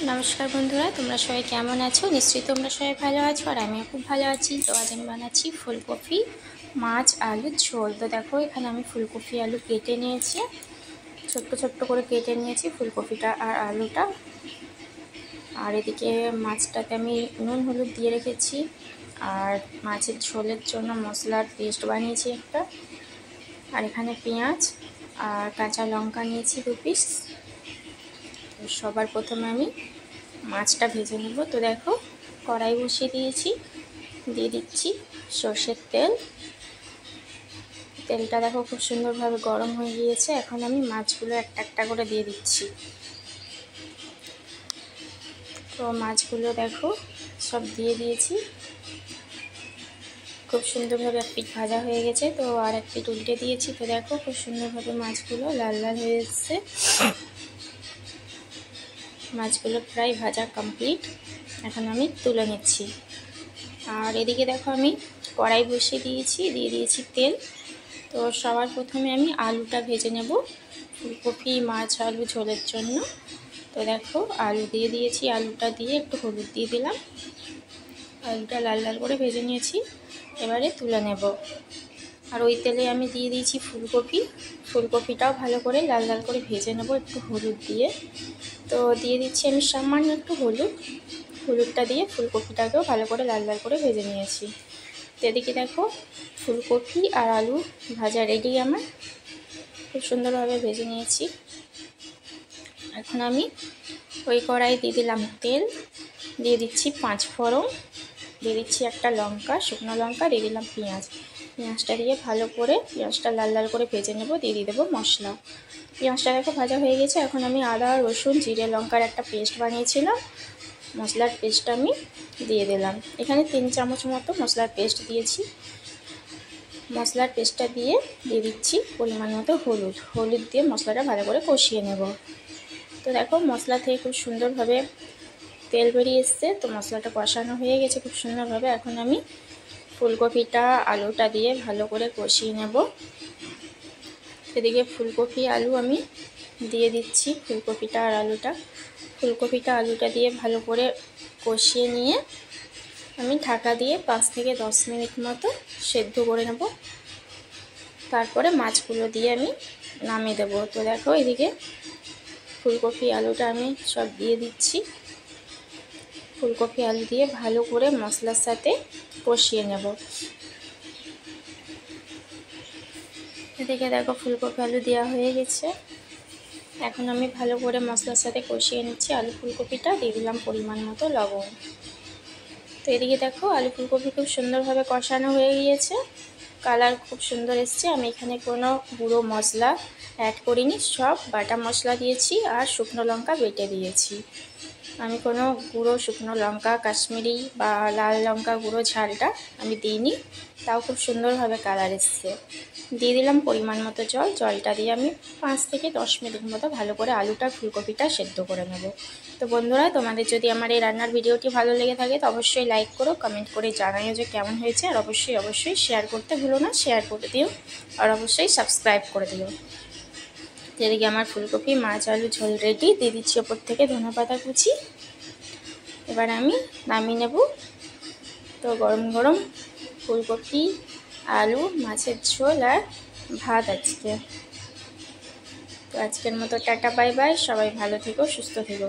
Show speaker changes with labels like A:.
A: नमस्कार बंधुरा तुम्हारा सबाई केमन आछो निश्चयई तुम्हारा सबाई भालो आछो और आमिও खूब भालो आछि। तो आज आमि बानाচ্ছি फुलकपि माछ आलू झोल। तो देखो एखाने आमि फुलकपि आलू केटे निয়েছি, छोट्ट छोट्ट करे केटे निয়েছি फुलकपिटा और आलूटा। और एदिके माछटाते आमि नुन हलुद दिए रेखेছি और माछेर झोलेर जोन्नो मशलार पेस्ट बानिয়েছি একটা। और एखाने पेঁয়াজ और काँचा लंका নিয়েছি 2 পিস। तो सबार प्रथमे आमि माछटा भेजे नेब। तो देखो कड़ाई बसिए दिएছি, दिए दिচ্ছি সরষের তেল। তেলটা देखो खूब सुंदर भावे गरम हो गिয়েছে। এখন আমি মাছগুলো একটা একটা করে দিয়ে দিচ্ছি। তো মাছগুলো देखो सब দিয়ে দিয়েছি। खूब सुंदर भावे एक पिठ भाजा हो गेছে। तो और एक पिठ उल्टे दिएছি। तो देखो खूब सुंदर भावे माछগুলো लाल लाल হয়ে এসেছে। মাছগুলো প্রায় ভাজা কমপ্লিট। এখন আমি তুলে নিচ্ছি। আর এদিকে দেখো আমি কড়াই বসিয়ে দিয়েছি, দিয়ে দিয়েছি তেল। তো সবার প্রথমে আমি আলুটা ভেজে নেব ফুলকপি মাছ আলু ঝোলের জন্য। তো দেখো আলু দিয়ে দিয়েছি, আলুটা দিয়ে একটু হলুদ দিয়ে দিলাম। আলুটা লাল লাল করে ভেজে নিয়েছি, এবারে তুলে নেব। আর ওই তেলে আমি দিয়ে দিয়েছি ফুলকপি, ফুলকপিটাও ভালো করে লাল লাল করে ভেজে নেব একটু হলুদ দিয়ে। তো দিয়ে দিচ্ছি আমি সামান্য একটু হলুদটা দিয়ে ফুলকপিটাকেও ভালো করে লাল লাল করে ভেজে নিয়েছি। তো এদিকে দেখো ফুলকপি আর আলু ভাজা রেডি আমার, খুব সুন্দরভাবে ভেজে নিয়েছি। এখন আমি ওই কড়াই দিয়ে দিলাম তেল, দিয়ে দিচ্ছি 5 ফোড়ন, দিয়ে দিচ্ছি একটা লঙ্কা শুকনো লঙ্কা, দিয়ে দিলাম পেঁয়াজটা দিয়ে ভালো করে পেঁয়াজটা লাল লাল করে ভেজে নেব। দিয়ে দেবো মশলা। পেঁয়াজটা দেখো ভাজা হয়ে গেছে। এখন আমি আদা রসুন জিরে লঙ্কার একটা পেস্ট বানিয়েছিলাম, মশলার পেস্টটা আমি দিয়ে দিলাম। এখানে 3 চামচ মতো মশলার পেস্ট দিয়েছি। মশলার পেস্টটা দিয়ে দিচ্ছি পরিমাণ মতো হলুদ দিয়ে মশলাটা ভালো করে কষিয়ে নেব। তো দেখো মশলা থেকে খুব সুন্দরভাবে তেল বেরিয়ে এসছে। তো মশলাটা কষানো হয়ে গেছে খুব সুন্দরভাবে। এখন আমি ফুলকপিটা আলুটা দিয়ে ভালো করে কষিয়ে নেব। এদিকে ফুলকপি আলু আমি দিয়ে দিচ্ছি, ফুলকপিটা আর আলুটা দিয়ে ভালো করে কষিয়ে নিয়ে আমি ঢাকা দিয়ে 5 থেকে 10 মিনিট মতো সেদ্ধ করে নেব। তারপরে মাছগুলো দিয়ে আমি নামিয়ে দেব। তো দেখো এদিকে ফুলকপি আলুটা আমি সব দিয়ে দিচ্ছি। ফুলকপি আলু দিয়ে ভালো করে মশলার সাথে কষিয়ে নেব। এদিকে দেখো ফুলকপি আলু দেওয়া হয়ে গেছে। এখন আমি ভালো করে মশলার সাথে কষিয়ে নিচ্ছি আলু ফুলকপিটা, দিয়ে দিলাম পরিমাণ মতো লবণ। তো এদিকে দেখো আলু ফুলকপি খুব সুন্দরভাবে কষানো হয়ে গিয়েছে, কালার খুব সুন্দর এসছে। আমি এখানে কোনো গুঁড়ো মশলা অ্যাড করিনি, সব বাটা মশলা দিয়েছি আর শুকনো লঙ্কা বেটে দিয়েছি। আমি কোনো গুঁড়ো শুকনো লঙ্কা কাশ্মীরি বা লাল লঙ্কা গুঁড়ো ঝালটা আমি দিইনি, তাও খুব সুন্দরভাবে কালার এসছে। দিয়ে দিলাম পরিমাণ মতো জলটা দিয়ে আমি 5 থেকে 10 মিনিট মতো ভালো করে আলুটা ফুলকপিটা সেদ্ধ করে নেব। তো বন্ধুরা তোমাদের যদি আমার এই রান্নার ভিডিওটি ভালো লেগে থাকে তো অবশ্যই লাইক করো, কমেন্ট করে জানাও যে কেমন হয়েছে। আর অবশ্যই শেয়ার করতে ভুলো না, শেয়ার করে দিও আর অবশ্যই সাবস্ক্রাইব করে দিও। এদিকে আমার ফুলকপি মাছ আলু ঝোল রেডি, দিয়ে দিচ্ছি ওপর থেকে ধনেপাতা কুচি। এবার আমি নামিয়ে নেব। তো গরম গরম ফুলকপি আলু মাছের ঝোল আর ভাত আজকে। তো আজকের মতো টাটা বাই বাই, সবাই ভালো থেকো সুস্থ থেকো।